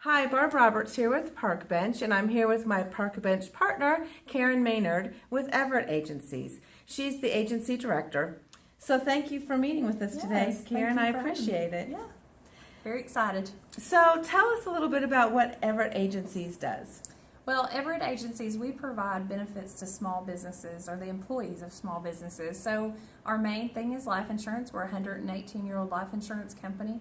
Hi, Barb Roberts here with Park Bench, and I'm here with my Park Bench partner, Karyn Maynard, with Everett Agencies. She's the agency director. So thank you for meeting with us today, Karyn. I appreciate it. Yeah, very excited. So tell us a little bit about what Everett Agencies does. Well, Everett Agencies, we provide benefits to small businesses or the employees of small businesses. So our main thing is life insurance. We're a 118-year-old life insurance company.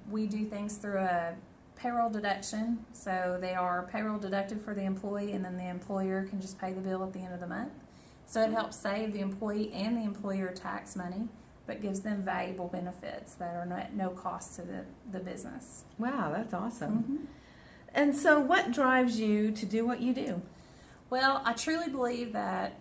We do things through a payroll deduction. So they are payroll deducted for the employee, and then the employer can just pay the bill at the end of the month. So it helps save the employee and the employer tax money, but gives them valuable benefits that are no cost to the business. Wow, that's awesome. Mm-hmm. And so what drives you to do what you do? Well, I truly believe that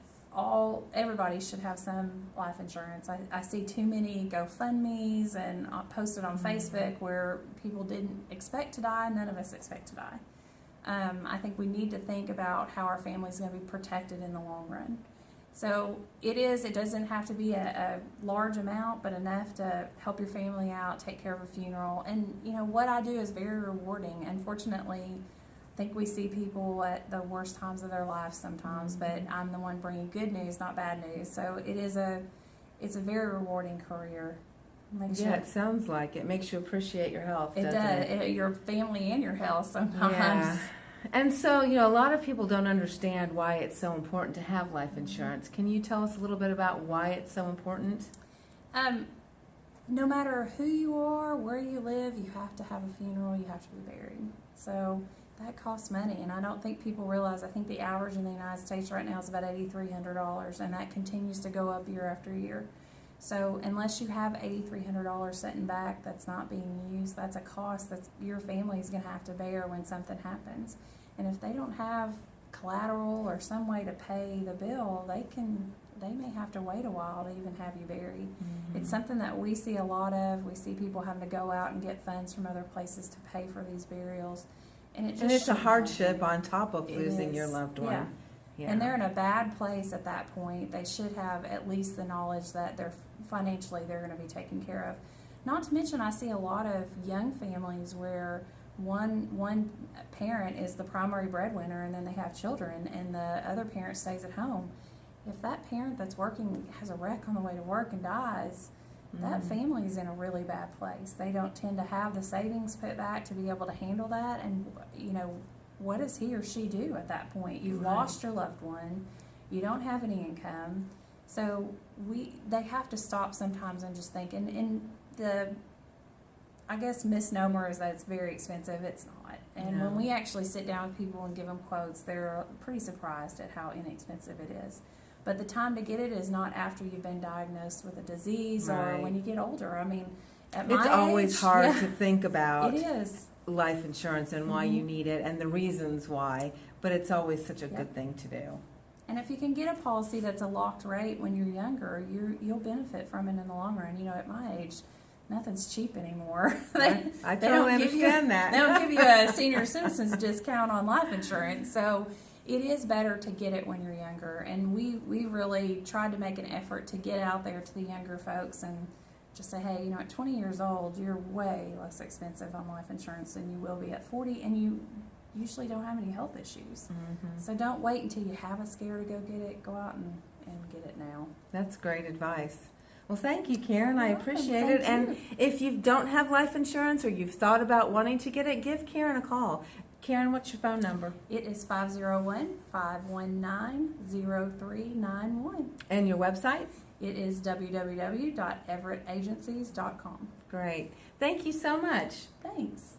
everybody should have some life insurance. I see too many GoFundMes and posted on Facebook where people didn't expect to die. None of us expect to die. I think we need to think about how our family is going to be protected in the long run. So it doesn't have to be a large amount, but enough to help your family out, take care of a funeral. And, you know, what I do is very rewarding. Unfortunately, I think we see people at the worst times of their lives sometimes, but I'm the one bringing good news, not bad news. So it's a very rewarding career. It sounds like it. Makes you appreciate your health, doesn't it? Your family and your health sometimes. Yeah. And so, you know, a lot of people don't understand why it's so important to have life insurance. Can you tell us a little bit about why it's so important? No matter who you are, where you live, you have to have a funeral, you have to be buried. So that costs money, and I don't think people realize. I think the average in the United States right now is about $8,300, and that continues to go up year after year. So unless you have $8,300 sitting back that's not being used, that's a cost that your family is going to have to bear when something happens. And if they don't have collateral or some way to pay the bill, they may have to wait a while to even have you buried. Mm-hmm. It's something that we see a lot of. We see people having to go out and get funds from other places to pay for these burials. And it's a hardship on top of losing your loved one. Yeah. Yeah. And they're in a bad place at that point. They should have at least the knowledge that they're going to be taken care of. Not to mention, I see a lot of young families where one parent is the primary breadwinner, and then they have children, and the other parent stays at home. If that parent that's working has a wreck on the way to work and dies, that family is in a really bad place. They don't tend to have the savings put back to be able to handle that, and you know, what does he or she do at that point? You've lost your loved one. You don't have any income. So they have to stop sometimes and just think. And I guess misnomer is that it's very expensive. It's not. And when we actually sit down with people and give them quotes, they're pretty surprised at how inexpensive it is. But the time to get it is not after you've been diagnosed with a disease or when you get older. I mean, at my age, it's always hard to think about. It is. Life insurance and why you need it and the reasons why, but it's always such a good thing to do. And if you can get a policy that's a locked rate when you're younger, you'll benefit from it in the long run. You know, at my age, nothing's cheap anymore. I totally understand that. They don't give you a senior citizens discount on life insurance, so it is better to get it when you're younger. And we really tried to make an effort to get out there to the younger folks and just say, hey, you know, at 20 years old, you're way less expensive on life insurance than you will be at 40, and you usually don't have any health issues. Mm-hmm. So don't wait until you have a scare to go get it. Go out and get it now. That's great advice. Well, thank you, Karyn. I appreciate it. And if you don't have life insurance or you've thought about wanting to get it, give Karyn a call. Karyn, what's your phone number? It is 501-519-0391. And your website? It is www.everettagencies.com. Great. Thank you so much. Thanks.